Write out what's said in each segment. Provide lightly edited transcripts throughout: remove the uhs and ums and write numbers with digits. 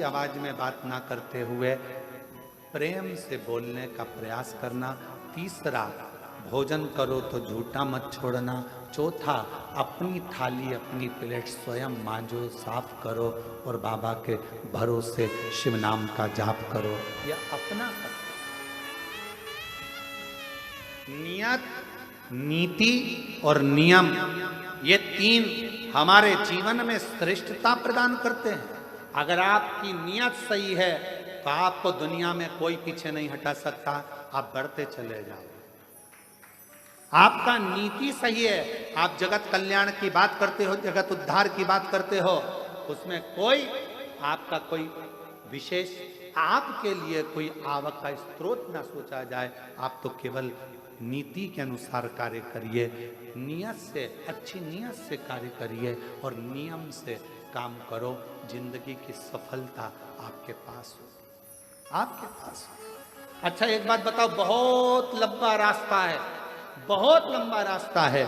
आवाज में बात ना करते हुए प्रेम से बोलने का प्रयास करना। तीसरा, भोजन करो तो झूठा मत छोड़ना। चौथा, अपनी थाली अपनी प्लेट स्वयं मांजो, साफ करो और बाबा के भरोसे शिव नाम का जाप करो। यह अपना करो। नियत, नीति और नियम, ये तीन हमारे जीवन में श्रेष्ठता प्रदान करते हैं। अगर आपकी नियत सही है तो आपको दुनिया में कोई पीछे नहीं हटा सकता, आप बढ़ते चले जाओ। आपका नीति सही है, आप जगत कल्याण की बात करते हो, जगत उद्धार की बात करते हो, उसमें कोई आपका कोई विशेष आपके लिए कोई आवक का स्रोत ना सोचा जाए। आप तो केवल नीति के अनुसार कार्य करिए, नियत से, अच्छी नियत से कार्य करिए और नियम से काम करो। जिंदगी की सफलता आपके पास होगी, आपके पास होगी। अच्छा एक बात बताओ, बहुत लंबा रास्ता है, बहुत लंबा रास्ता है,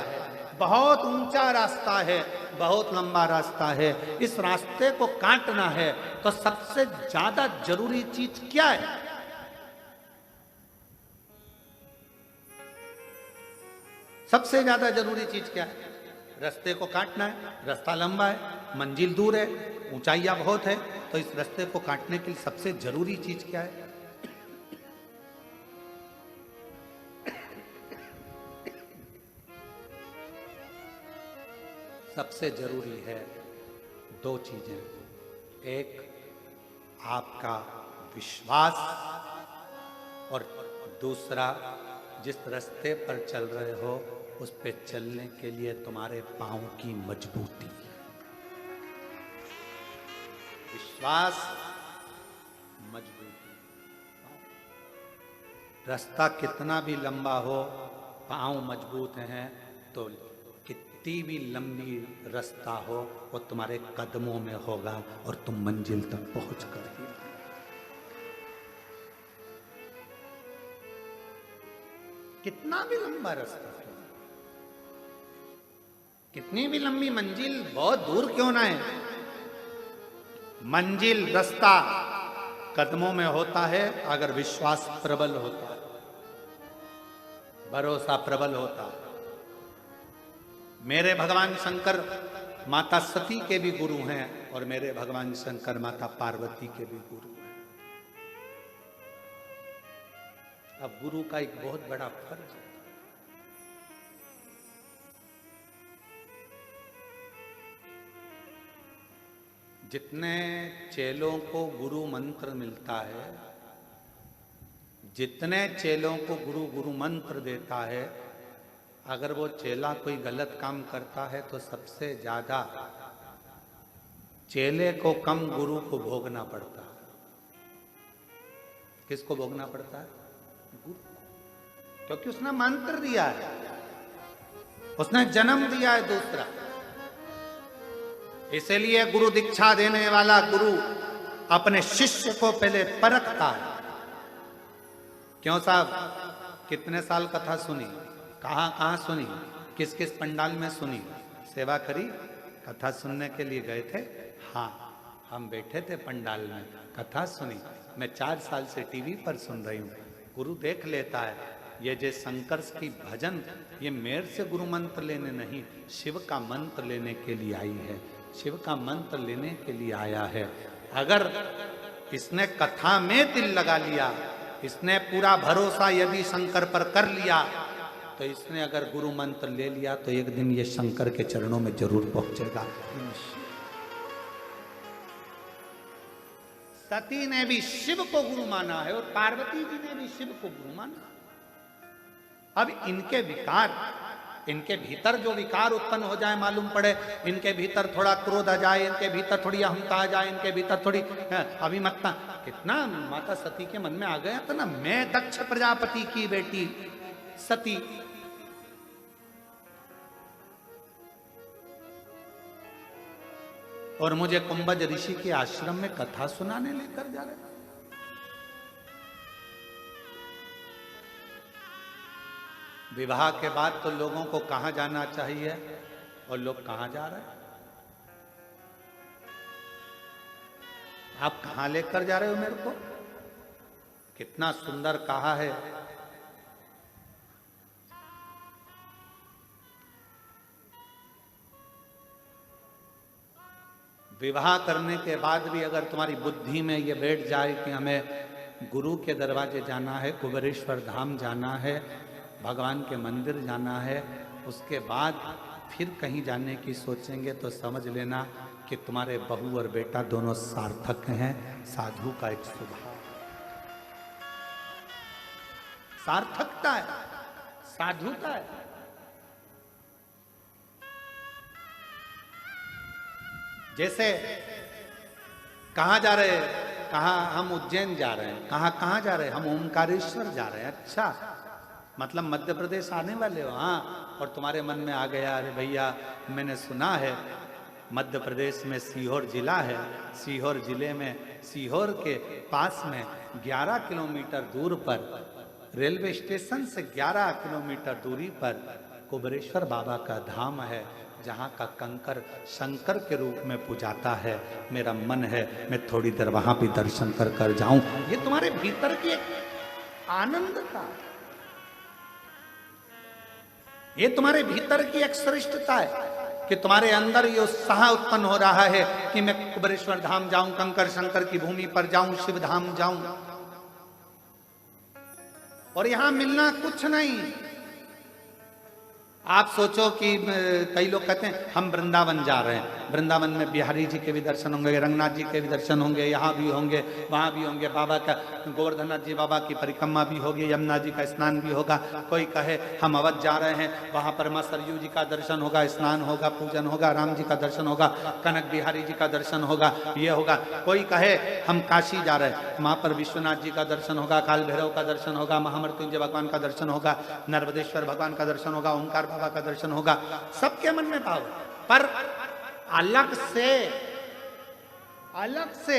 बहुत ऊंचा रास्ता है, बहुत लंबा रास्ता है। इस रास्ते को काटना है तो सबसे ज्यादा जरूरी चीज क्या है? सबसे ज्यादा जरूरी चीज क्या है? रास्ते को काटना है। रास्ता लंबा है, मंजिल दूर है, ऊंचाइयां बहुत है, तो इस रास्ते को काटने के लिए सबसे जरूरी चीज क्या है? सबसे जरूरी है दो चीजें। एक, आपका विश्वास, और दूसरा, जिस रास्ते पर चल रहे हो उस पे चलने के लिए तुम्हारे पांव की मजबूती। विश्वास, मजबूती। रास्ता कितना भी लंबा हो, पांव मजबूत हैं तो कितनी भी लंबी रास्ता हो वो तुम्हारे कदमों में होगा और तुम मंजिल तक पहुंच कर ही। कितना भी लंबा रास्ता, कितनी भी लंबी मंजिल बहुत दूर क्यों ना है, मंजिल रास्ता कदमों में होता है अगर विश्वास प्रबल होता है, भरोसा प्रबल होता है। मेरे भगवान शंकर माता सती के भी गुरु हैं और मेरे भगवान शंकर माता पार्वती के भी गुरु हैं। अब गुरु का एक बहुत बड़ा फर्ज है। जितने चेलों को गुरु मंत्र मिलता है, जितने चेलों को गुरु गुरु मंत्र देता है, अगर वो चेला कोई गलत काम करता है तो सबसे ज्यादा चेले को कम गुरु को भोगना पड़ता है। किसको भोगना पड़ता है? गुरु, क्योंकि उसने मंत्र दिया है, उसने जन्म दिया है दूसरा। इसलिए गुरु दीक्षा देने वाला गुरु अपने शिष्य को पहले परखता है। क्यों साहब, कितने साल कथा सुनी, कहां कहां सुनी, किस किस पंडाल में सुनी, सेवा करी, कथा सुनने के लिए गए थे? हाँ, हम बैठे थे पंडाल में, कथा सुनी। मैं 4 साल से टीवी पर सुन रही हूँ। गुरु देख लेता है, ये जो शंकर की भजन, ये मेरे से गुरु मंत्र लेने नहीं, शिव का मंत्र लेने के लिए आई है, शिव का मंत्र लेने के लिए आया है। अगर इसने कथा में दिल लगा लिया, इसने पूरा भरोसा यदि शंकर पर कर लिया, तो इसने अगर गुरु मंत्र ले लिया तो एक दिन ये शंकर के चरणों में जरूर पहुंचेगा। सती ने भी शिव को गुरु माना है और पार्वती जी ने भी शिव को गुरु माना। अब इनके विकार, इनके भीतर जो विकार उत्पन्न हो जाए, मालूम पड़े इनके भीतर थोड़ा क्रोध आ जाए, इनके भीतर थोड़ी अहंता आ जाए, इनके भीतर थोड़ी अभिमत्ता, कितना माता सती के मन में आ गया था ना, मैं दक्ष प्रजापति की बेटी सती, और मुझे कुंभज ऋषि के आश्रम में कथा सुनाने लेकर जा रहे। विवाह के बाद तो लोगों को कहां जाना चाहिए और लोग कहां जा रहे हैं? आप कहां लेकर जा रहे हो मेरे को? कितना सुंदर कहा है। विवाह करने के बाद भी अगर तुम्हारी बुद्धि में ये बैठ जाए कि हमें गुरु के दरवाजे जाना है, कुबेरेश्वर धाम जाना है, भगवान के मंदिर जाना है, उसके बाद फिर कहीं जाने की सोचेंगे, तो समझ लेना कि तुम्हारे बहू और बेटा दोनों सार्थक हैं। साधु का एक स्वभाव सार्थकता है, साधुता है। जैसे कहाँ जा रहे हैं? कहाँ? हम उज्जैन जा रहे हैं। कहाँ जा रहे हैं? हम ओमकारेश्वर जा रहे हैं। अच्छा, मतलब मध्य प्रदेश आने वाले हो? हाँ। और तुम्हारे मन में आ गया, अरे भैया मैंने सुना है मध्य प्रदेश में सीहोर जिला है, सीहोर जिले में, सीहोर के पास में 11 किलोमीटर दूर पर, रेलवे स्टेशन से 11 किलोमीटर दूरी पर कुबेरेश्वर बाबा का धाम है, जहाँ का कंकर शंकर के रूप में पूजाता है। मेरा मन है मैं थोड़ी देर वहां भी दर्शन कर कर जाऊं। ये तुम्हारे भीतर की एक आनंद था, ये तुम्हारे भीतर की एक श्रेष्ठता है कि तुम्हारे अंदर ये उत्साह उत्पन्न हो रहा है कि मैं कुबेरेश्वर धाम जाऊं, कंकर शंकर की भूमि पर जाऊं, शिव धाम जाऊं। और यहां मिलना कुछ नहीं। आप सोचो कि कई लोग कहते हैं हम वृंदावन जा रहे हैं, वृंदावन में बिहारी जी के भी दर्शन होंगे, रंगनाथ जी के भी दर्शन होंगे, यहाँ भी होंगे, वहाँ भी होंगे, बाबा का, गोवर्धननाथ जी बाबा की परिक्रमा भी होगी, यमुना जी का स्नान भी होगा। कोई कहे हम अवध जा रहे हैं, वहाँ पर मां सरयू जी का दर्शन होगा, स्नान होगा, पूजन होगा, राम जी का दर्शन होगा, कनक बिहारी जी का दर्शन होगा, ये होगा। कोई कहे हम काशी जा रहे हैं, वहाँ पर विश्वनाथ जी का दर्शन होगा, काल भैरव का दर्शन होगा, महामृत्युंजय भगवान का दर्शन होगा, नर्मदेश्वर भगवान का दर्शन होगा, ओंकार बाबा का दर्शन होगा। सबके मन में भाव, पर अलग से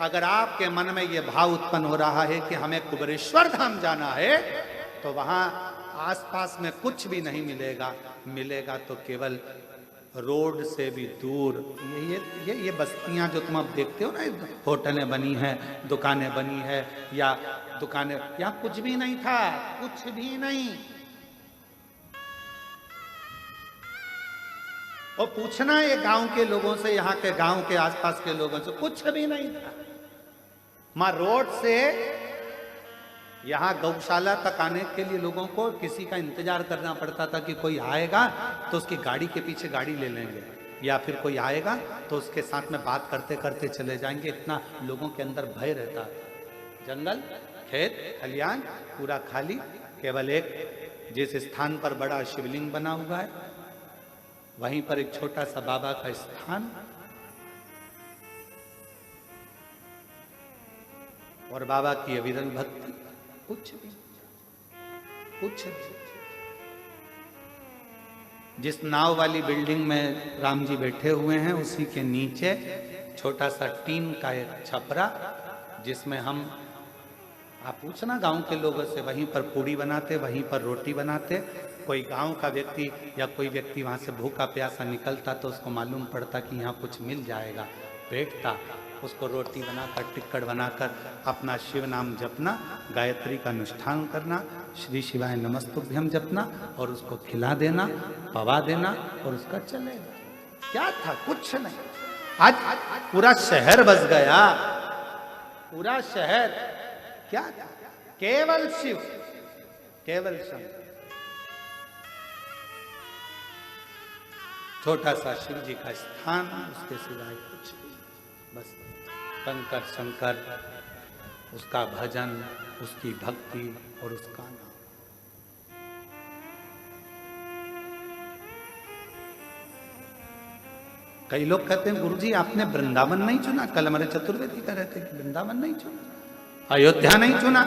अगर आपके मन में यह भाव उत्पन्न हो रहा है कि हमें कुबेरेश्वर धाम जाना है, तो वहां आसपास में कुछ भी नहीं मिलेगा, मिलेगा तो केवल रोड से भी दूर ये बस्तियां जो तुम अब देखते हो ना, होटलें बनी हैं, दुकानें बनी है, या दुकानें, यहाँ कुछ भी नहीं था, कुछ भी नहीं। और पूछना ये गांव के लोगों से, यहाँ के गांव के आसपास के लोगों से, कुछ भी नहीं था। मां रोड से यहाँ गौशाला तक आने के लिए लोगों को किसी का इंतजार करना पड़ता था कि कोई आएगा तो उसकी गाड़ी के पीछे गाड़ी ले लेंगे, या फिर कोई आएगा तो उसके साथ में बात करते करते चले जाएंगे। इतना लोगों के अंदर भय रहता। जंगल, खेत, खलियान पूरा खाली, केवल एक जिस स्थान पर बड़ा शिवलिंग बना हुआ है, वहीं पर एक छोटा सा बाबा का स्थान, और बाबा की अविरल भक्ति, कुछ भी, कुछ भी। जिस नाव वाली बिल्डिंग में राम जी बैठे हुए हैं, उसी के नीचे छोटा सा टीन का एक छपरा, जिसमें हम, आप पूछना गांव के लोगों से, वहीं पर पूड़ी बनाते, वहीं पर रोटी बनाते। कोई गांव का व्यक्ति या कोई व्यक्ति वहां से भूखा प्यासा निकलता तो उसको मालूम पड़ता कि यहाँ कुछ मिल जाएगा, बैठता, उसको रोटी बनाकर, टिक्कड़ बनाकर अपना शिव नाम जपना, गायत्री का अनुष्ठान करना, श्री शिवाय नमस्तुभ्यम जपना, और उसको खिला देना, पवा देना, और उसका चलेगा। क्या था? कुछ नहीं। आज पूरा शहर बस गया, पूरा शहर। क्या था? केवल शिव, केवल शंकर। छोटा सा शिव जी का स्थान, उसके सिवाय कुछ नहीं, बस कंकर शंकर, उसका भजन, उसकी भक्ति और उसका नाम। कई लोग कहते हैं गुरुजी आपने वृंदावन नहीं चुना, कल हमारे चतुर्वेदी कह रहे थे कि वृंदावन नहीं चुना, अयोध्या नहीं चुना,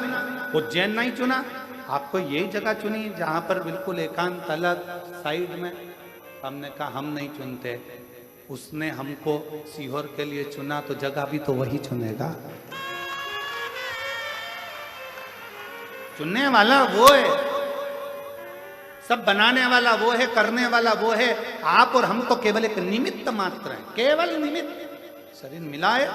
उज्जैन नहीं चुना, आपको यही जगह चुनी जहां पर बिल्कुल एकांत अलग साइड में। हमने कहा हम नहीं चुनते, उसने हमको सीहोर के लिए चुना, तो जगह भी तो वही चुनेगा। चुनने वाला वो है, सब बनाने वाला वो है, करने वाला वो है। आप और हम तो केवल एक निमित्त मात्र हैं, केवल निमित्त। शरीर मिलाए,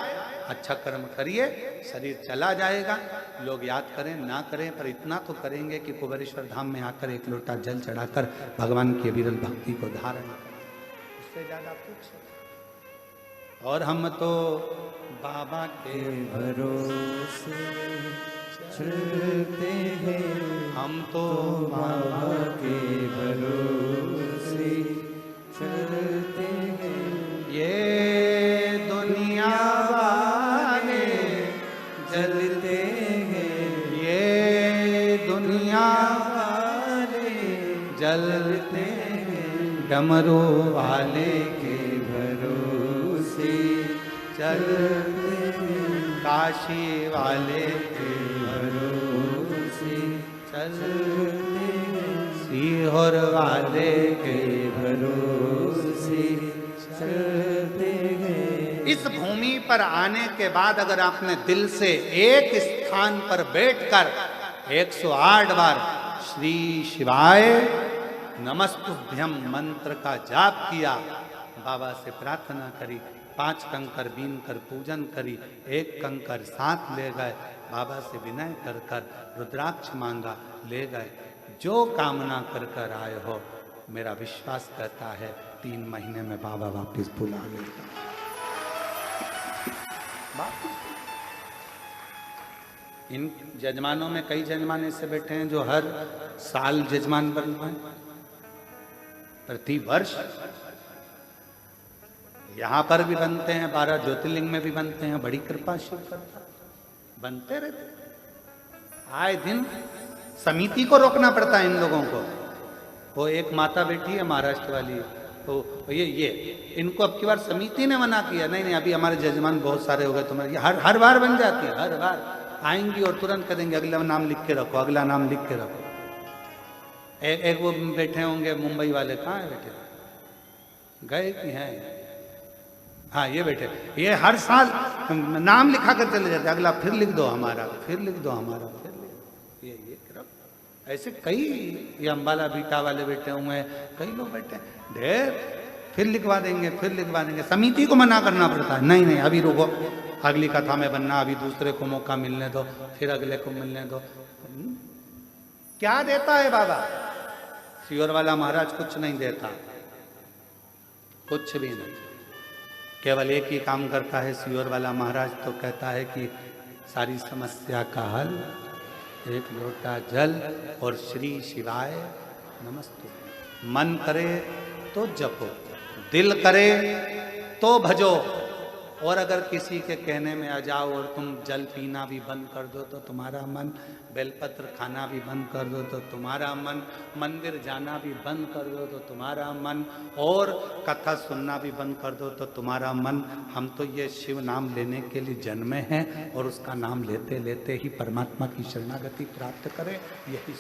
अच्छा कर्म करिए, शरीर चला जाएगा। लोग याद करें ना करें, पर इतना तो करेंगे कि कुबेरेश्वर धाम में आकर एक लोटा जल चढ़ाकर भगवान की अविरल भक्ति को धारण करें। उससे ज्यादा पूछ सकते। और हम तो बाबा के भरोसे चलते हैं, हम तो बाबा के भरोसे चलते हैं। ये दुनिया वाले जलते हैं, ये दुनिया वाले जलते हैं, डमरू वाले के भरोसे चलते हैं, काशी वाले के भरोसे चलते हैं, सीहोर वाले के भरोसे चलते हैं। इस भूमि पर आने के बाद अगर आपने दिल से एक स्थान पर बैठकर 108 बार श्री शिवाय नमस्तुभ्यम मंत्र का जाप किया, बाबा से प्रार्थना करी, 5 कंकर बीन कर पूजन करी, 1 कंकर साथ ले गए, बाबा से विनय कर कर रुद्राक्ष मांगा, ले गए। जो कामना कर कर आए हो, मेरा विश्वास कहता है 3 महीने में बाबा वापस बुला लेगा। इन जजमानों में कई जजमान ऐसे बैठे हैं जो हर साल जजमान बन रहे हैं, प्रति वर्ष यहां पर भी बनते हैं, 12 ज्योतिर्लिंग में भी बनते हैं। बड़ी कृपा शिव करता, बनते रहते। आए दिन समिति को रोकना पड़ता है इन लोगों को। वो एक माता बैठी है महाराष्ट्र वाली, तो ये इनको अब की बार समिति ने मना किया, नहीं अभी हमारे जजमान बहुत सारे हो गए, तुम्हारे हर बार बन जाती है, हर बार आएंगी और तुरंत करेंगे अगला नाम लिख के रखो, अगला नाम लिख के रखो। एक वो बैठे होंगे मुंबई वाले, कहाँ है बैठे, गए कि हैं? हाँ ये बैठे, ये हर साल नाम लिखा कर चले जाते, अगला फिर लिख दो हमारा, फिर लिख दो हमारा, फिर लिख दो। ये ऐसे कई, ये अम्बाला बीटा वाले बैठे हुए हैं, कई लोग बैठे हैं, ढेर, फिर लिखवा देंगे, फिर लिखवा देंगे। समिति को मना करना पड़ता है, नहीं अभी रुको, अगली कथा में बनना, अभी दूसरे को मौका मिलने दो, फिर अगले को मिलने दो। क्या देता है बाबा? सियोर वाला महाराज कुछ नहीं देता, कुछ भी नहीं, केवल एक ही काम करता है सियोर वाला महाराज, तो कहता है कि सारी समस्या का हल 1 लोटा जल और श्री शिवाय नमस्ते। मन करे तो जपो, दिल करे तो भजो, और अगर किसी के कहने में आ जाओ और तुम जल पीना भी बंद कर दो तो तुम्हारा मन, बेलपत्र खाना भी बंद कर दो तो तुम्हारा मन, मंदिर जाना भी बंद कर दो तो तुम्हारा मन, और कथा सुनना भी बंद कर दो तो तुम्हारा मन। हम तो ये शिव नाम लेने के लिए जन्मे हैं और उसका नाम लेते लेते ही परमात्मा की शरणागति प्राप्त करें, यही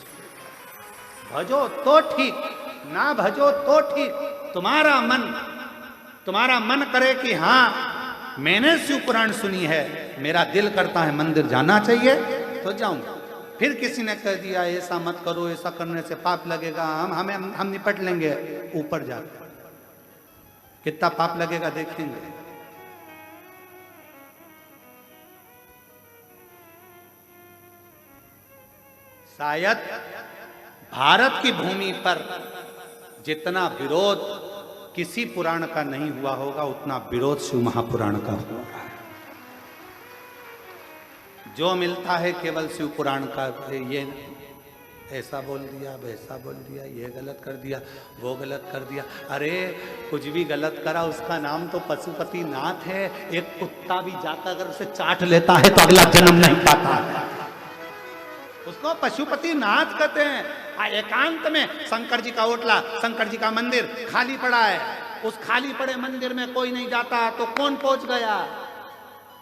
भजो तो ठीक, ना भजो तो ठीक। तुम्हारा मन करे कि हाँ मैंने शिव पुराण सुनी है, मेरा दिल करता है मंदिर जाना चाहिए, तो जाऊंगा। फिर किसी ने कह दिया ऐसा मत करो, ऐसा करने से पाप लगेगा, हम निपट लेंगे, ऊपर जाकर कितना पाप लगेगा देखेंगे। शायद भारत की भूमि पर जितना विरोध किसी पुराण का नहीं हुआ होगा, उतना विरोध शिव महापुराण का हुआ है। जो मिलता है केवल शिव पुराण का, ये ऐसा बोल दिया, वैसा बोल दिया, ये गलत कर दिया, वो गलत कर दिया। अरे कुछ भी गलत करा, उसका नाम तो पशुपति नाथ है। एक कुत्ता भी जाकर अगर उसे चाट लेता है तो अगला जन्म नहीं पाता है, उसको पशुपति नाथ कहते हैं। एकांत में शंकर जी का ओटला, शंकर जी का मंदिर खाली पड़ा है, उस खाली पड़े मंदिर में कोई नहीं जाता, तो कौन पहुंच गया?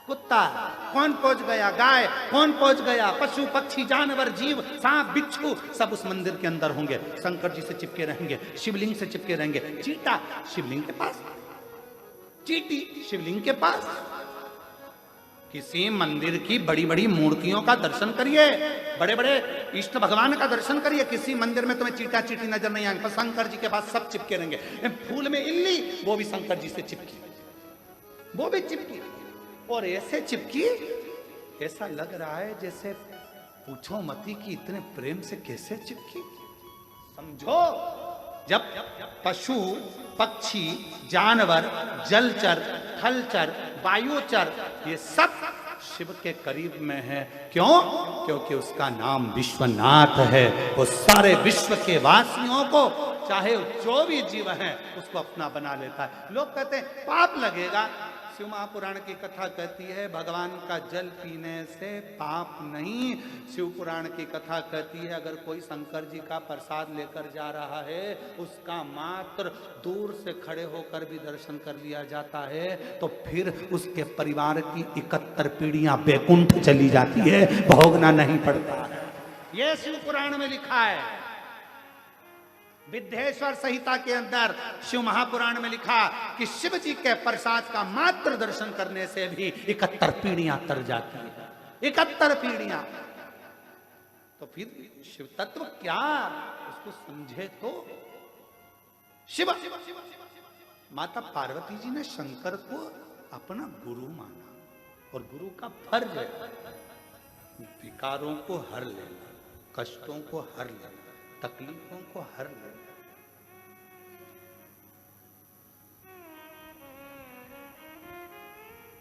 कुत्ता। कौन पहुंच गया? गाय। कौन पहुंच गया? पशु पक्षी जानवर जीव सांप बिच्छू सब उस मंदिर के अंदर होंगे, शंकर जी से चिपके रहेंगे, शिवलिंग से चिपके रहेंगे। चीटा शिवलिंग के पास, चीटी शिवलिंग के पास। किसी मंदिर की बड़ी बड़ी मूर्तियों का दर्शन करिए, बड़े बड़े इष्ट भगवान का दर्शन करिए, किसी मंदिर में तुम्हें चीटा चीटी नजर नहीं आएंगे, पर शंकर जी के पास सब चिपके रहेंगे। फूल में इल्ली, वो भी शंकर जी से चिपकी, वो भी चिपकी। और ऐसे चिपकी, ऐसा लग रहा है जैसे पूछो मती कि इतने प्रेम से कैसे चिपकी। समझो, जब पशु पक्षी जानवर जलचर थलचर वायुचर ये सब शिव के करीब में है, क्यों? क्योंकि उसका नाम विश्वनाथ है। वो सारे विश्व के वासियों को, चाहे जो भी जीव है, उसको अपना बना लेता है। लोग कहते हैं पाप लगेगा। शिव महापुराण की कथा कहती है भगवान का जल पीने से पाप नहीं। शिव पुराण की कथा कहती है अगर कोई शंकर जी का प्रसाद लेकर जा रहा है, उसका मात्र दूर से खड़े होकर भी दर्शन कर लिया जाता है, तो फिर उसके परिवार की 71 पीढ़ियां बैकुंठ चली जाती है, भोगना नहीं पड़ता है। यह शिव पुराण में लिखा है। विद्येश्वर संहिता के अंदर शिव महापुराण में लिखा कि शिव जी के प्रसाद का मात्र दर्शन करने से भी 71 पीढ़ियां तर जाती है। 71 पीढ़ियां। तो फिर शिव तत्व क्या, उसको समझे तो। शिव माता पार्वती जी ने शंकर को अपना गुरु माना, और गुरु का फर्ज है विकारों को हर लेना, कष्टों को हर लेना, तकलीफों को हर लेना।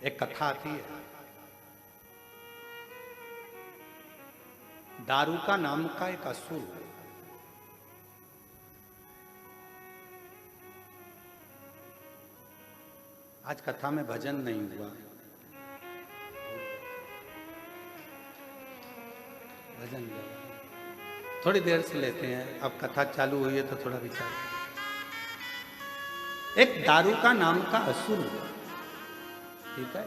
एक कथा आती है, दारुका नाम का एक असुर, आज कथा में भजन नहीं हुआ, भजन थोड़ी देर से लेते हैं। अब कथा चालू हुई है तो थोड़ा विचार। एक दारुका नाम का असुर, ठीक है,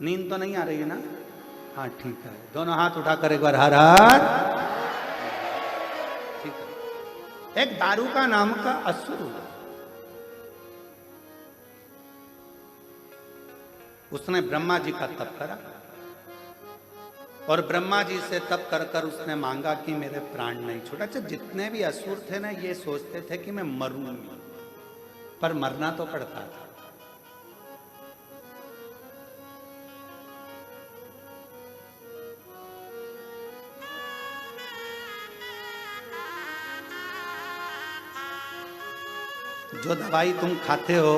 नींद तो नहीं आ रही है ना? हाँ ठीक है, दोनों हाथ उठाकर एक बार हर हर। ठीक है। एक दारुका नाम का असुर, उसने ब्रह्मा जी का तप करा, और ब्रह्मा जी से तप कर कर उसने मांगा कि मेरे प्राण नहीं छूटा। अच्छा, जितने भी असुर थे ना, ये सोचते थे कि मैं मरूंगा, पर मरना तो पड़ता था। जो दवाई तुम खाते हो,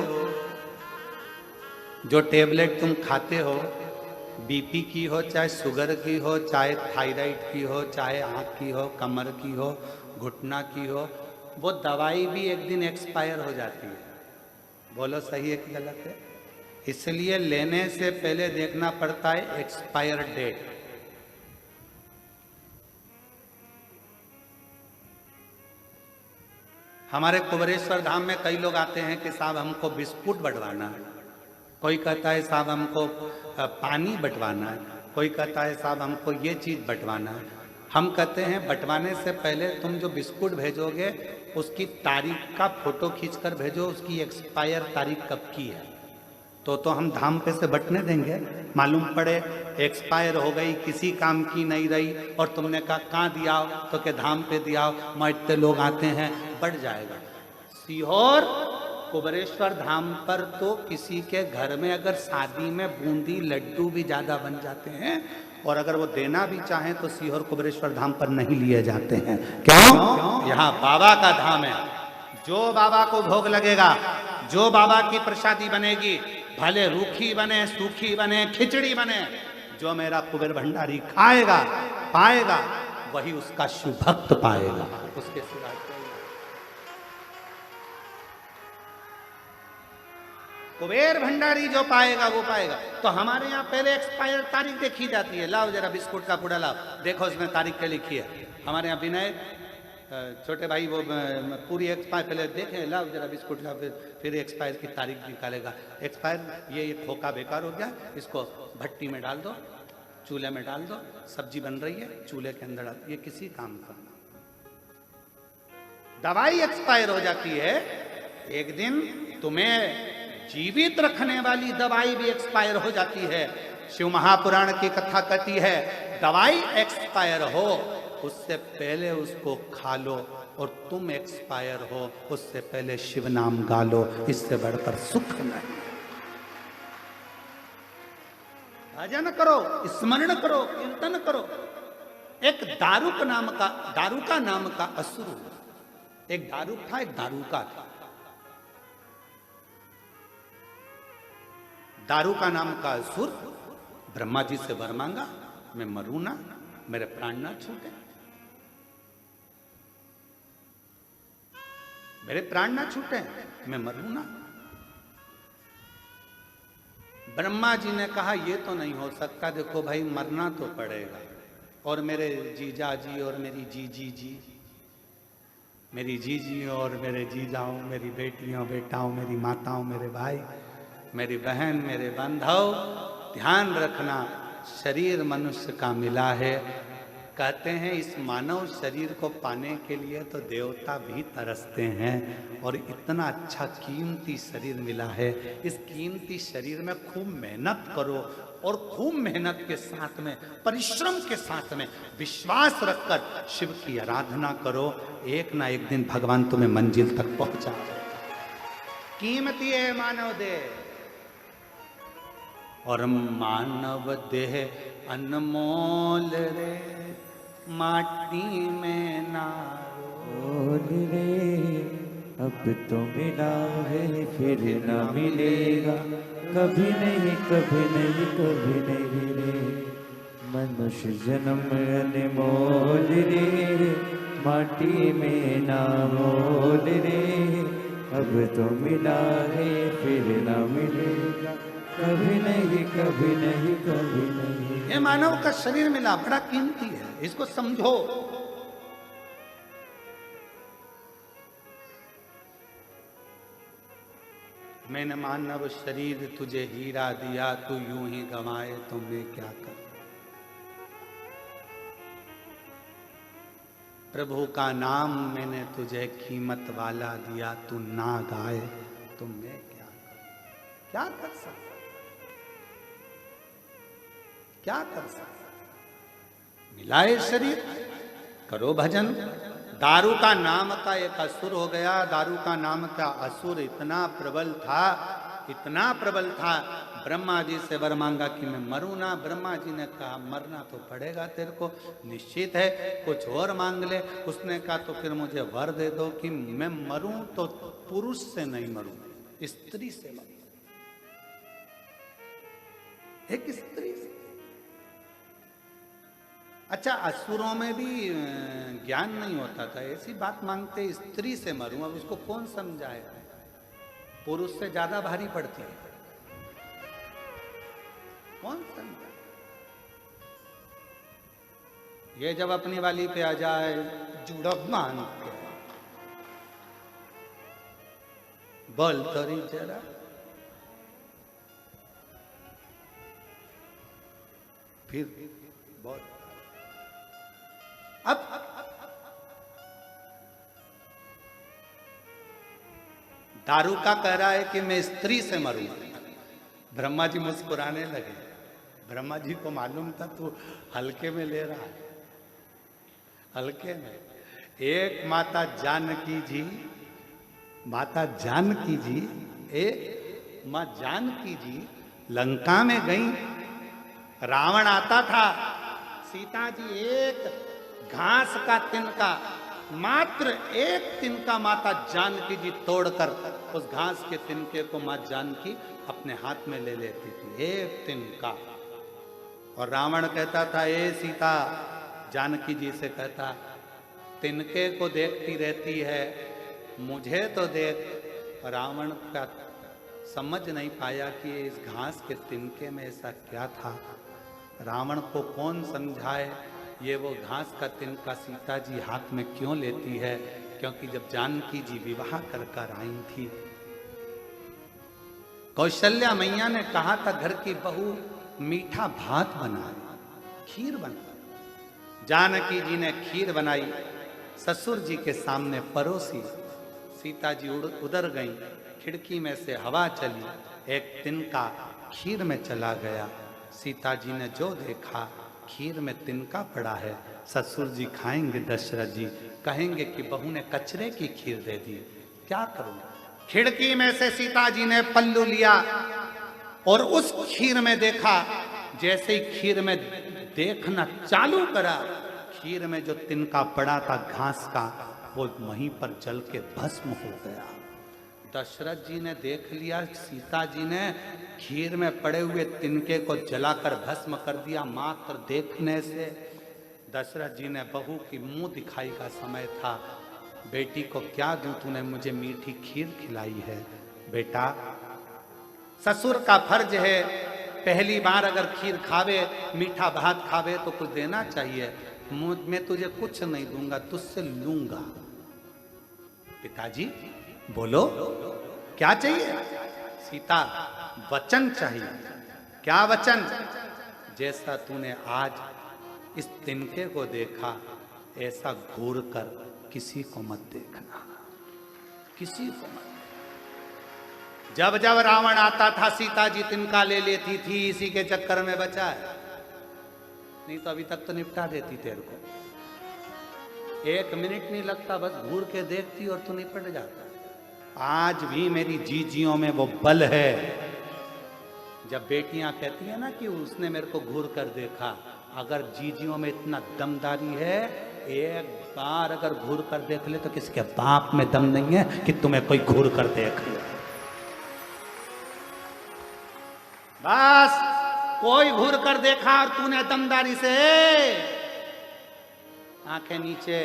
जो टेबलेट तुम खाते हो, बीपी की हो, चाहे शुगर की हो, चाहे थायराइड की हो, चाहे आँख की हो, कमर की हो, घुटना की हो, वो दवाई भी एक दिन एक्सपायर हो जाती है। बोलो सही है कि गलत है? इसलिए लेने से पहले देखना पड़ता है एक्सपायर डेट। हमारे कुबरेश्वर धाम में कई लोग आते हैं कि साहब हमको बिस्कुट बंटवाना है, कोई कहता है साहब हमको पानी बंटवाना है, कोई कहता है साहब हमको ये चीज़ बंटवाना है। हम कहते हैं बंटवाने से पहले तुम जो बिस्कुट भेजोगे उसकी तारीख का फोटो खींचकर भेजो, उसकी एक्सपायर तारीख कब की है, तो हम धाम पे से बंटने देंगे। मालूम पड़े एक्सपायर हो गई, किसी काम की नहीं रही, और तुमने कहा कहाँ दिया हो, तो के धाम पे दिया हो, मैं इतने लोग आते हैं, बढ़ जाएगा। सीहोर कुबरेश्वर धाम पर तो किसी के घर में अगर शादी में बूंदी लड्डू भी ज्यादा बन जाते हैं, और अगर वो देना भी चाहें तो सीहोर कुबरेश्वर धाम पर नहीं लिए जाते हैं। क्यों? यहाँ बाबा का धाम है। जो बाबा को भोग लगेगा, जो बाबा की प्रसादी बनेगी, भले रूखी बने, सूखी बने, खिचड़ी बने, जो मेरा कुबेर भंडारी खाएगा पाएगा, वही उसका शिव भक्त पाएगा। उसके सिवा कुबेर भंडारी जो पाएगा वो पाएगा। तो हमारे यहाँ पहले एक्सपायर तारीख देखी जाती है। लाओ जरा बिस्कुट का पुड़ा लाओ, देखो उसमें तारीख क्या लिखी है। हमारे यहाँ विनय छोटे भाई वो पूरी एक्सपायर पहले देखें, लाओ जरा बिस्कुट का, फिर एक्सपायर की तारीख निकालेगा। एक्सपायर ये खोखा बेकार हो गया, इसको भट्टी में डाल दो, चूल्हे में डाल दो, सब्जी बन रही है चूल्हे के अंदर डाल, ये किसी काम का। दवाई एक्सपायर हो जाती है, एक दिन तुम्हें जीवित रखने वाली दवाई भी एक्सपायर हो जाती है। शिव महापुराण की कथा कहती है दवाई एक्सपायर हो उससे पहले उसको खा लो, और तुम एक्सपायर हो उससे पहले शिव नाम गा लो, इससे बढ़कर सुख नहीं। भजन करो, स्मरण करो, कीर्तन करो। एक दारुका नाम का असुर हुआ। एक दारुक था, एक दारुका था। दारुका नाम का असुर ब्रह्मा जी से वर मांगा, मैं मरूं ना, मेरे प्राण ना छूटे, मेरे प्राण ना छूटे, मैं मरूं ना। ब्रह्मा जी ने कहा ये तो नहीं हो सकता, देखो भाई मरना तो पड़ेगा, और मेरे जीजा जी और मेरी जीजी जी, मेरी जीजी और मेरे जीजाओं, मेरी बेटियों बेटाओं, मेरी माताओं, मेरे भाई, मेरी बहन, मेरे बांधव, ध्यान रखना शरीर मनुष्य का मिला है। कहते हैं इस मानव शरीर को पाने के लिए तो देवता भी तरसते हैं, और इतना अच्छा कीमती शरीर मिला है। इस कीमती शरीर में खूब मेहनत करो, और खूब मेहनत के साथ में, परिश्रम के साथ में, विश्वास रखकर शिव की आराधना करो। एक ना एक दिन भगवान तुम्हें मंजिल तक पहुंचा देगा। कीमती है मानव देह, और मानव देह अनमोल रे, माटी में ना बोल रे, अब तो मिला है फिर ना मिलेगा, कभी नहीं कभी नहीं कभी नहीं रे। मनुष्य जन्म अनमोल रे, माटी में ना मोल रे, अब तो मिला है फिर ना मिलेगा, कभी नहीं कभी नहीं कभी नहीं। ये मानव का शरीर मिला, बड़ा कीमती है, इसको समझो। मैंने मानव शरीर तुझे हीरा दिया, तू यूं ही गंवाए तो मैं क्या करूं। प्रभु का नाम मैंने तुझे कीमत वाला दिया, तू ना गाए तो मैं क्या करूं। क्या कर सकता, क्या कर सकता। मिलाए शरीर, करो भजन। दारू का नाम का एक असुर हो गया। दारू का नाम का असुर इतना प्रबल था, इतना प्रबल था, ब्रह्मा जी से वर मांगा कि मैं मरूं ना। ब्रह्मा जी ने कहा मरना तो पड़ेगा तेरे को, निश्चित है, कुछ और मांग ले। उसने कहा तो फिर मुझे वर दे दो कि मैं मरूं तो पुरुष से नहीं मरूं, स्त्री से मरूं, एक स्त्री से। अच्छा, असुरों में भी ज्ञान नहीं होता था, ऐसी बात मांगते स्त्री से मरूं। अब उसको कौन समझाए, पुरुष से ज्यादा भारी पड़ती है, कौन समझाए। ये जब अपनी वाली पे आ जाए, जुड़ब मान के बोल तोरी जरा, फिर बोल। अब दारू का कह रहा है कि मैं स्त्री से मरूं। ब्रह्मा जी मुस्कुराने लगे। ब्रह्मा जी को मालूम था तू हल्के में ले रहा है, हल्के में। एक माता जानकी जी, माता जानकी जी, एक माँ जानकी जी लंका में गई। रावण आता था, सीता जी एक घास का तिनका, मात्र एक तिनका माता जानकी जी तोड़कर उस घास के तिनके को मां जानकी अपने हाथ में ले लेती थी, एक तिनका। और रावण कहता था, ए सीता, जानकी जी से कहता, तिनके को देखती रहती है, मुझे तो देख। रावण का समझ नहीं पाया कि इस घास के तिनके में ऐसा क्या था। रावण को कौन समझाए, ये वो घास का तिनका सीता जी हाथ में क्यों लेती है, क्योंकि जब जानकी जी विवाह कर आई थी, कौशल्या मैया ने कहा था घर की बहू मीठा भात बनाए, खीर बनाए। जानकी जी ने खीर बनाई, ससुर जी के सामने परोसी। सीता जी उधर गई, खिड़की में से हवा चली, एक तिनका खीर में चला गया। सीता जी ने जो देखा, खीर में तिनका पड़ा है। ससुर जी खाएंगे, दशरथ जी कहेंगे कि बहू ने कचरे की खीर दे दी, क्या करूं। खिड़की में से सीता जी ने पल्लू लिया और उस खीर में देखा जैसे ही खीर में देखना चालू करा, खीर में जो तिनका पड़ा था घास का, वो वहीं पर जल के भस्म हो गया। दशरथ जी ने देख लिया, सीता जी ने खीर में पड़े हुए तिनके को जलाकर भस्म कर दिया मात्र देखने से। दशरथ जी ने बहू की मुंह दिखाई का समय था, बेटी को क्या दूं, तूने मुझे मीठी खीर खिलाई है। बेटा, ससुर का फर्ज है पहली बार अगर खीर खावे, मीठा भात खावे तो कुछ देना चाहिए। मैं तुझे कुछ नहीं दूंगा, तुझसे लूंगा। पिताजी बोलो क्या चाहिए? सीता, वचन चाहिए। क्या वचन? जैसा तूने आज इस तिनके को देखा, ऐसा घूर कर किसी को मत देखना, किसी को मत। जब जब रावण आता था, सीता जी तिनका ले लेती थी, इसी के चक्कर में बचा है। नहीं तो अभी तक तो निपटा देती तेरे को। 1 मिनट नहीं लगता, बस घूर के देखती और तू निपट जाता। आज भी मेरी जीजियों में वो बल है। जब बेटियां कहती है ना कि उसने मेरे को घूर कर देखा, अगर जीजियों में इतना दमदारी है, एक बार अगर घूर कर देख ले तो किसके बाप में दम नहीं है कि तुम्हें कोई घूर कर देख ले। बस कोई घूर कर देखा और तूने दमदारी से आंखें नीचे।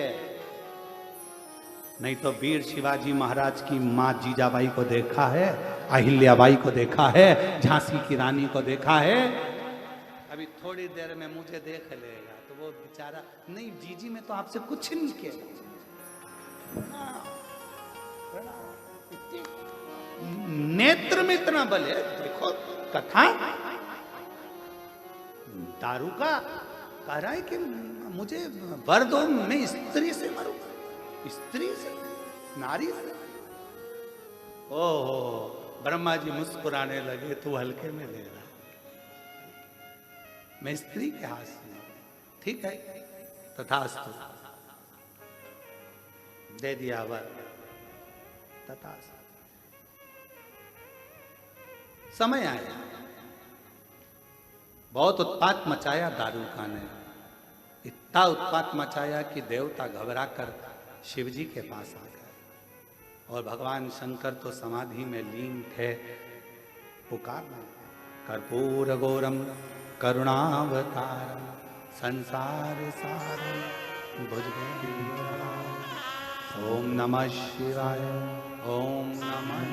नहीं तो वीर शिवाजी महाराज की मां जीजाबाई को देखा है, अहिल्याबाई को देखा है, झांसी की रानी को देखा है। अभी थोड़ी देर में मुझे देख लेगा तो वो बेचारा, नहीं जीजी में तो आपसे कुछ नहीं किया। नेत्र में इतना बल है। देखो कथा, दारू का कह रहा है कि मुझे वर दो, मैं स्त्री से मरूं, स्त्री से, नारी से। ओहो, ब्रह्मा जी मुस्कुराने लगे, तू हल्के में ले रहा, मैं स्त्री के हाथ से। ठीक है, तथास्तु, दे दिया वर, तथास्तु। समय आया, बहुत उत्पात मचाया दारूका ने। इतना उत्पात मचाया कि देवता घबरा कर शिव जी के पास आ गए और भगवान शंकर तो समाधि में लीन थे। पुकारना, कर्पूर गौरम करुणावतारम संसार सारम भुजगेन्द्रहारम। ओम नमः शिवाय, ओम नमः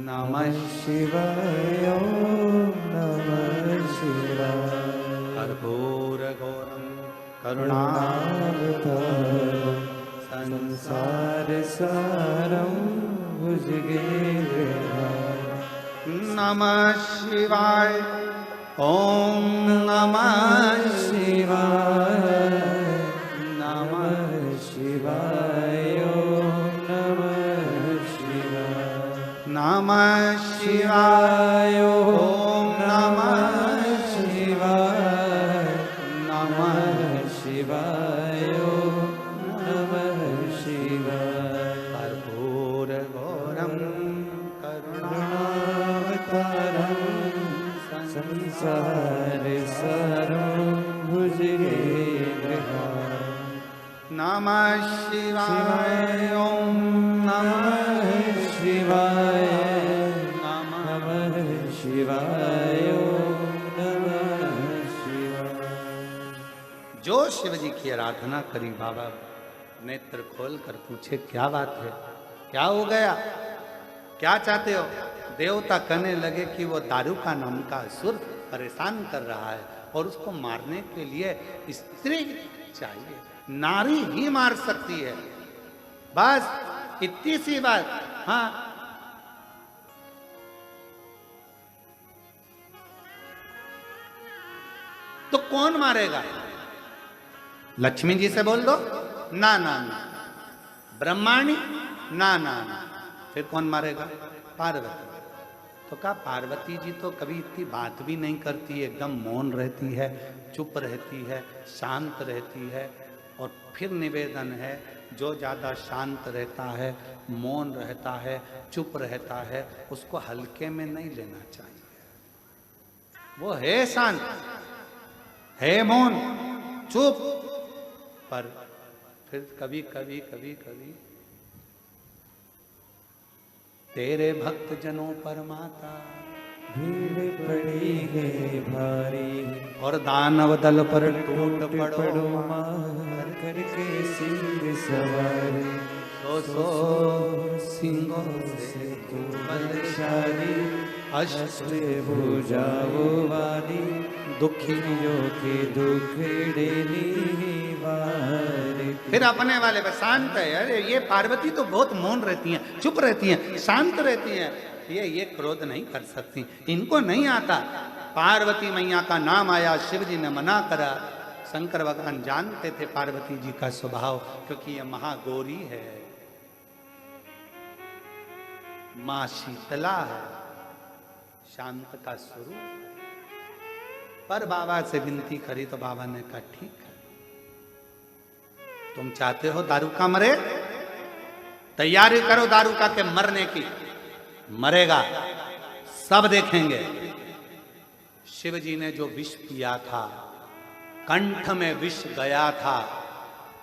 नमः शिवाय, ओम नमः शिवाय। कर्पूर गौरम करुणावतारम संसार सारम भुजगेन्द्रहारम। नमः शिवाय, ओम नमः शिवाय, नमः शिवाय, ओम नमः शिवाय। नमः शिवाय, ओम नमः शिवाय, नमः शिवाय, ओम नमः शिवाय। कर्पूर गौरम करुणावतारम संसार सारम भुजगेन्द्रहारम। नमः शिवाय, ओम नमः शिवाय, नमः शिवाय, ओम नमः शिवाय। जो शिव जी की आराधना करी, बाबा नेत्र खोल कर पूछे क्या बात है, क्या हो गया, क्या चाहते हो? देवता कहने लगे कि वो दारूका नाम का असुर परेशान कर रहा है और उसको मारने के लिए स्त्री चाहिए, नारी ही मार सकती है। बस इतनी सी बात। हाँ, तो कौन मारेगा? लक्ष्मी जी से बोल दो। ना ना ना। ब्रह्माणी? ना ना ना। फिर कौन मारेगा? पार्वती। तो कहा पार्वती जी तो कभी इतनी बात भी नहीं करती, एकदम मौन रहती है, चुप रहती है, शांत रहती है। और फिर निवेदन है, जो ज़्यादा शांत रहता है, मौन रहता है, चुप रहता है, उसको हल्के में नहीं लेना चाहिए। वो है शांत, है मौन, चुप, पर फिर कभी कभी कभी कभी तेरे भक्त जनों पर माता भीड़ पड़ी है भारी, और दानव दल पर टूट पड़ो पड़ो मार करके सिंह सवार, सो सो सिंहों सिंहों से से तू बलशाली, अष्ट अष्ट भुजाओं वाली, दुखियों के दुख डेली वार। फिर अपने वाले पे शांत है। अरे ये पार्वती तो बहुत मौन रहती हैं, चुप रहती हैं, शांत रहती हैं, ये क्रोध नहीं कर सकती, इनको नहीं आता। पार्वती मैया का नाम आया, शिव जी ने मना करा। शंकर भगवान जानते थे पार्वती जी का स्वभाव, क्योंकि ये महागौरी है, मां शीतला है, शांत का स्वरूप। पर बाबा से विनती करी तो बाबा ने कहा ठीक है, तुम चाहते हो दारूका मरे, तैयारी करो दारूका के मरने की, मरेगा, सब देखेंगे। शिव जी ने जो विष पिया था, कंठ में विष गया था,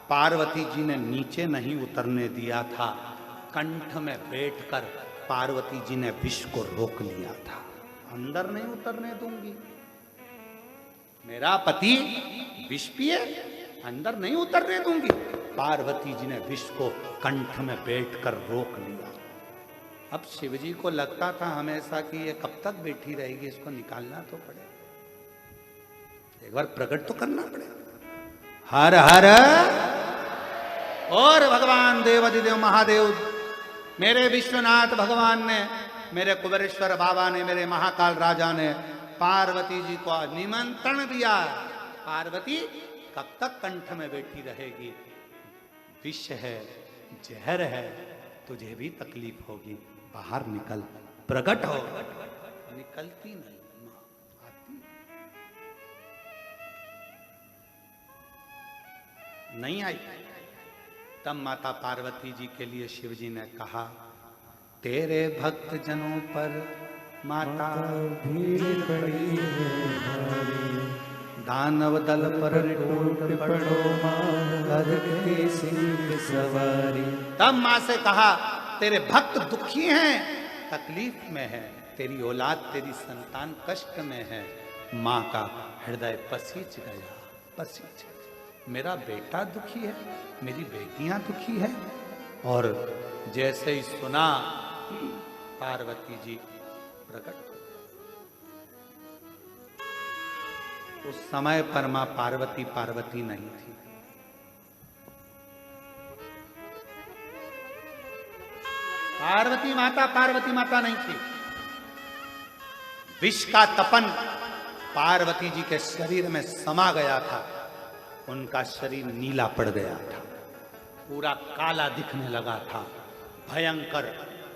पार्वती जी ने नीचे नहीं उतरने दिया था, कंठ में बैठकर पार्वती जी ने विष को रोक लिया था। अंदर नहीं उतरने दूंगी, मेरा पति विष पिए, अंदर नहीं उतरने दूंगी। पार्वती जी ने विष को कंठ में बैठकर रोक लिया। अब शिव जी को लगता था हमेशा कि ये कब तक बैठी रहेगी, इसको निकालना तो पड़ेगा, एक बार प्रकट तो करना पड़ेगा। हर हर। और भगवान देवाधिदेव महादेव, मेरे विश्वनाथ भगवान ने, मेरे कुबेरेश्वर बाबा ने, मेरे महाकाल राजा ने पार्वती जी को निमंत्रण दिया, पार्वती कब तक कंठ में बैठी रहेगी, विष है, जहर है, तुझे भी तकलीफ होगी, बाहर निकल, प्रकट हो। निकलती नहीं, आती नहीं आई। तब माता पार्वती जी के लिए शिव जी ने कहा, तेरे भक्त जनों पर माता भीड़ पड़ी है भारी, दानव दल पर टूट पड़ो मार के सिंह सवारी। तब मां से कहा, तेरे भक्त दुखी हैं, तकलीफ में है, तेरी औलाद, तेरी संतान कष्ट में है। मां का हृदय पसीज गया, पसीज। मेरा बेटा दुखी है, मेरी बेटियां दुखी है। और जैसे ही सुना, पार्वती जी प्रकट। उस समय पर मां पार्वती पार्वती नहीं थी, पार्वती माता नहीं थी। विष का तपन पार्वती जी के शरीर में समा गया था, उनका शरीर नीला पड़ गया था, पूरा काला दिखने लगा था, भयंकर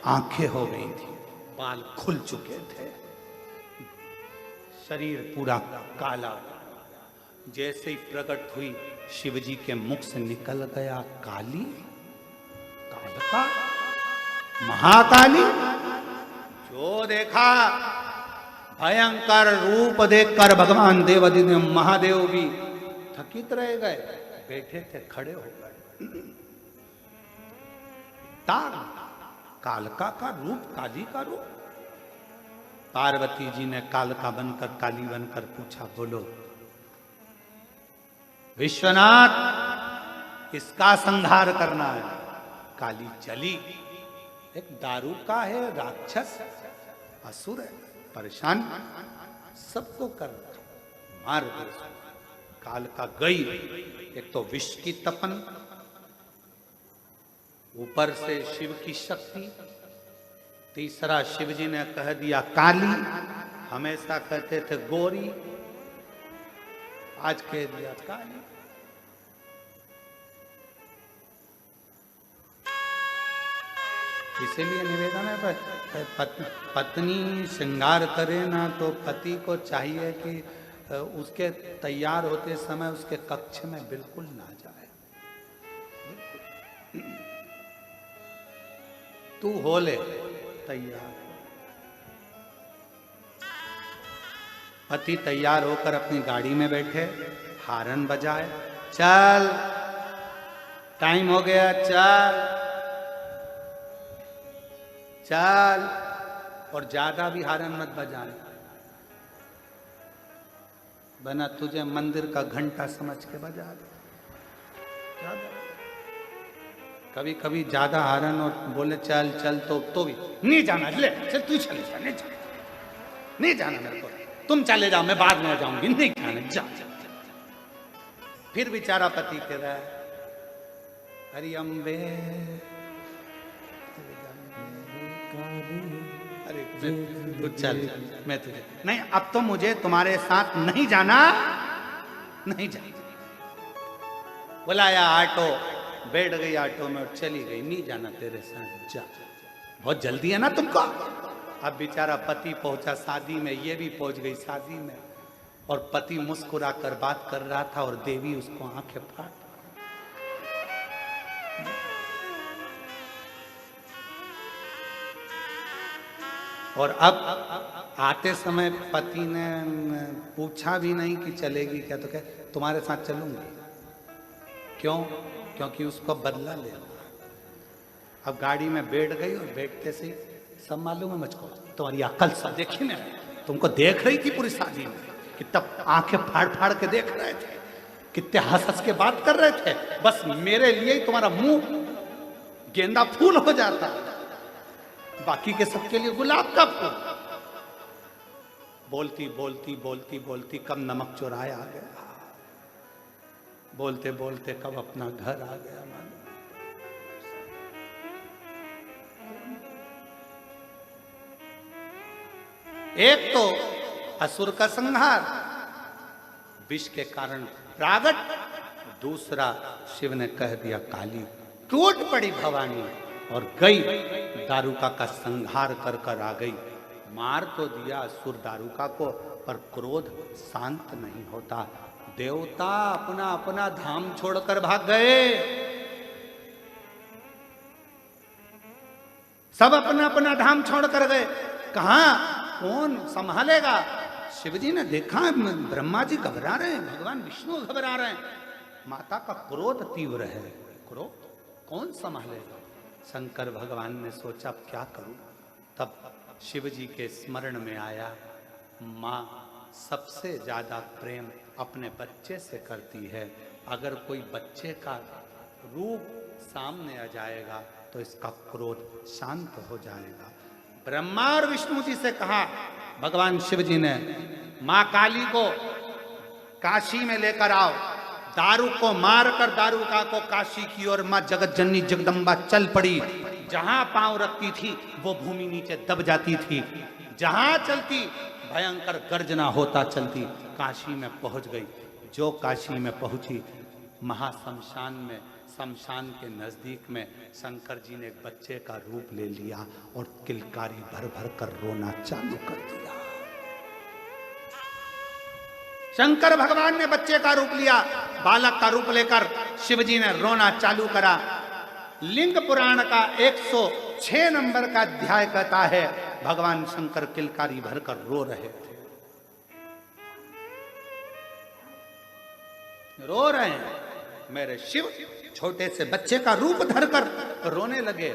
आंखें हो गई थी, बाल खुल चुके थे, शरीर पूरा काला। जैसे ही प्रकट हुई, शिव जी के मुख से निकल गया काली, कालका, महाकाली। जो देखा, भयंकर रूप देखकर भगवान देवाधिदेव महादेव भी थकित रह गए, बैठे थे खड़े हो गए। कालका का रूप, काली का रूप। पार्वती जी ने कालका बनकर, काली बनकर पूछा, बोलो विश्वनाथ, किसका संहार करना है? काली चली। एक दारू का है, राक्षस, असुर है, परेशान, सबको कर मार दे। कालका गई। एक तो विष की तपन, ऊपर से शिव की शक्ति, तीसरा शिव जी ने कह दिया काली, हमेशा कहते थे गोरी, आज कह दिया काली। इसीलिए निवेदन है, पत्नी श्रृंगार करे ना तो पति को चाहिए कि उसके तैयार होते समय उसके कक्ष में बिल्कुल ना जाए। तू हो ले तैयार। पति तैयार होकर अपनी गाड़ी में बैठे, हारन बजाए, चल टाइम हो गया, चल चल, और ज्यादा भी हारन मत बजाए, बना तुझे मंदिर का घंटा समझ के बजा दे। कभी कभी ज्यादा हारन और बोले चल चल तो भी नहीं जाना, ले चल तू चले जा, नहीं जाना मेरे को, तुम चले जाओ मैं बाद में जाऊंगी, नहीं जाना, जा। फिर बेचारा पति कह रहा है हरि अम्बे, अरे तू चल, मैं तुझे नहीं, अब तो मुझे तुम्हारे साथ नहीं जाना, नहीं जाना। बुलाया ऑटो, बैठ गई ऑटो में और चली गई, नहीं जाना तेरे साथ, जा, बहुत जल्दी है ना तुमको। अब बेचारा पति पहुंचा शादी में, ये भी पहुंच गई शादी में, और पति मुस्कुरा कर बात कर रहा था और देवी उसको आंखें फाड़। और अब आते समय पति ने पूछा भी नहीं कि चलेगी क्या, तो कहे तुम्हारे साथ चलूंगी। क्यों? क्योंकि उसको बदला ले। अब गाड़ी में बैठ गई और बैठते से सब मालूम है मुझको, तुम्हारी अकल सब देखी ना, तुमको देख रही थी पूरी शादी में, कितना आंखें फाड़ फाड़ के देख रहे थे, कितने हंस हंस के बात कर रहे थे, बस मेरे लिए ही तुम्हारा मुंह गेंदा फूल हो जाता, बाकी के सबके लिए गुलाब का फूल। बोलती बोलती बोलती बोलती कब नमक चुराया आ गया, बोलते बोलते कब अपना घर आ गया। एक तो असुर का संहार, विष के कारण प्रागट, दूसरा शिव ने कह दिया काली, टूट पड़ी भवानी और गई, दारुका का संहार कर कर आ गई। मार तो दिया असुर दारुका को, पर क्रोध शांत नहीं होता। देवता अपना अपना धाम छोड़कर भाग गए, सब अपना अपना धाम छोड़कर गए। कहां कौन संभालेगा? शिवजी ने देखा ब्रह्मा जी घबरा रहे हैं, भगवान विष्णु घबरा रहे हैं, माता का क्रोध तीव्र है, क्रोध कौन संभालेगा? शंकर भगवान ने सोचा अब क्या करूं। तब शिवजी के स्मरण में आया, माँ सबसे ज्यादा प्रेम अपने बच्चे से करती है, अगर कोई बच्चे का रूप सामने आ जाएगा तो इसका क्रोध शांत हो जाएगा। ब्रह्मा और विष्णु जी से कहा भगवान शिव जी ने, मां काली को काशी में लेकर आओ, दारू को मारकर दारुका को काशी की ओर मां जगत जननी जगदम्बा चल पड़ी। जहां पांव रखती थी वो भूमि नीचे दब जाती थी, जहां चलती भयंकर गर्जना होता चलती। काशी में पहुंच गई। जो काशी में पहुंची, महाशमशान में, शमशान के नजदीक में शंकर जी ने एक बच्चे का रूप ले लिया और किलकारी भर भर कर रोना चालू कर दिया। शंकर भगवान ने बच्चे का रूप लिया, बालक का रूप लेकर शिवजी ने रोना चालू करा। लिंग पुराण का 106 नंबर का अध्याय कहता है भगवान शंकर किलकारी भरकर रो रहे थे, रो रहे हैं। मेरे शिव छोटे से बच्चे का रूप धरकर रोने लगे।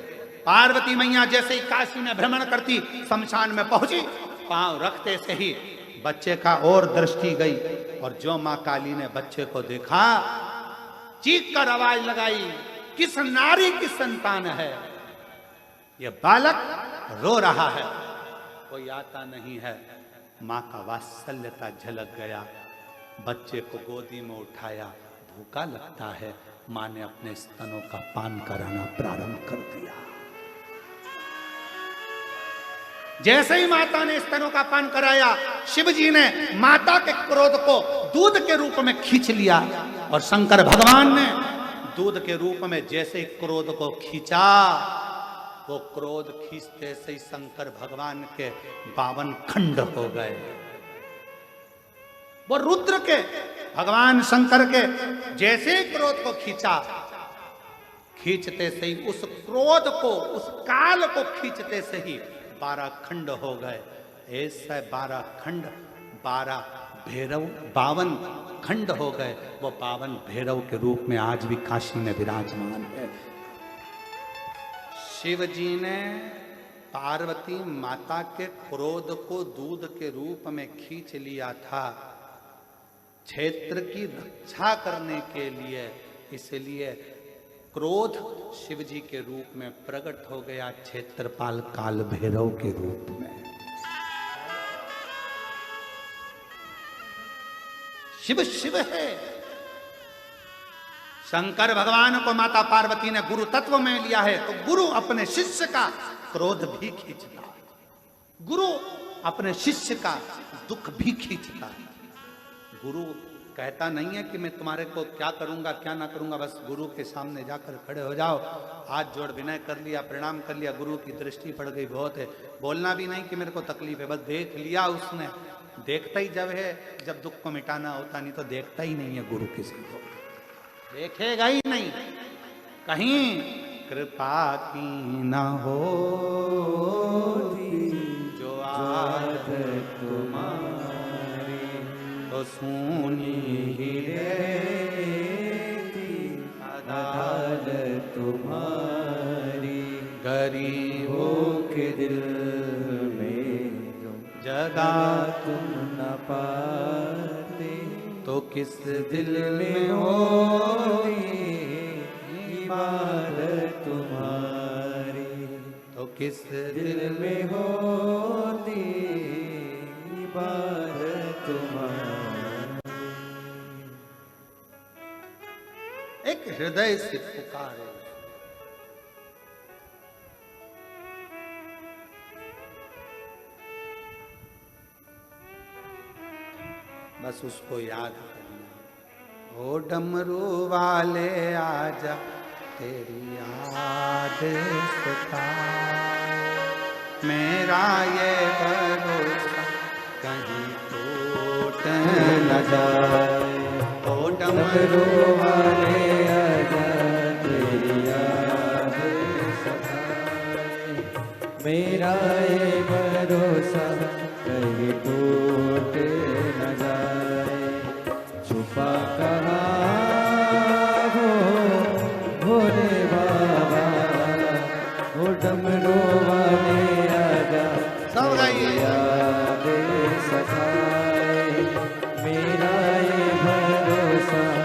पार्वती मैया जैसे ही काशी में भ्रमण करती शमशान में पहुंची, पांव रखते से ही बच्चे का और दृष्टि गई, और जो मां काली ने बच्चे को देखा, चीख कर आवाज लगाई, किस नारी की संतान है यह बालक? रो रहा है, कोई आता नहीं है। मां का वात्सल्यता झलक गया, बच्चे को गोदी में उठाया, भूखा लगता है, मां ने अपने स्तनों का पान कराना प्रारंभ कर दिया। जैसे ही माता ने स्तनों का पान कराया, शिवजी ने माता के क्रोध को दूध के रूप में खींच लिया, और शंकर भगवान ने दूध के रूप में जैसे ही क्रोध को खींचा, वो क्रोध खींचते से ही शंकर भगवान के 52 खंड हो गए। वो रुद्र के, भगवान शंकर के जैसे ही क्रोध को खींचा, खींचते से ही उस क्रोध को, उस काल को खींचते से ही 12 खंड हो गए। ऐसे 12 खंड 12 भैरव 52 खंड हो गए, वो 52 भैरव के रूप में आज भी काशी में विराजमान है। शिव जी ने पार्वती माता के क्रोध को दूध के रूप में खींच लिया था क्षेत्र की रक्षा करने के लिए, इसलिए क्रोध शिव जी के रूप में प्रकट हो गया क्षेत्रपाल काल भैरव के रूप में। शिव शिव है। शंकर भगवान को माता पार्वती ने गुरु तत्व में लिया है, तो गुरु अपने शिष्य का क्रोध भी खींचता है, गुरु अपने शिष्य का दुख भी खींचता है। गुरु कहता नहीं है कि मैं तुम्हारे को क्या करूंगा क्या ना करूंगा, बस गुरु के सामने जाकर खड़े हो जाओ, हाथ जोड़ विनय कर लिया, प्रणाम कर लिया, गुरु की दृष्टि पड़ गई बहुत है। बोलना भी नहीं कि मेरे को तकलीफ है, बस देख लिया उसने। देखता ही जब है जब दुख को मिटाना होता, नहीं तो देखता ही नहीं है गुरु किसी को, देखेगा ही नहीं। कहीं कृपा की न हो जो आदत तुम्हारी, तो सुनी ही रहती अदालत तुम्हारी। गरीबों के दिल में जगा तुम न पाते, तो किस दिल में होती इबादत तुम्हारी, तो किस दिल में होती इबादत तुम्हारी। एक हृदय से पुकारे, बस उसको याद करना। ओ डमरू वाले आजा, तेरी याद सताए, मेरा ये भरोसा कहीं टूट न जाए। ओ डमरू वाले आजा, तेरी याद सताए, मेरा ये भरोसा कहीं टूट न जाए। छुपा कहाँ हो भोले बाबा, ओ डमरू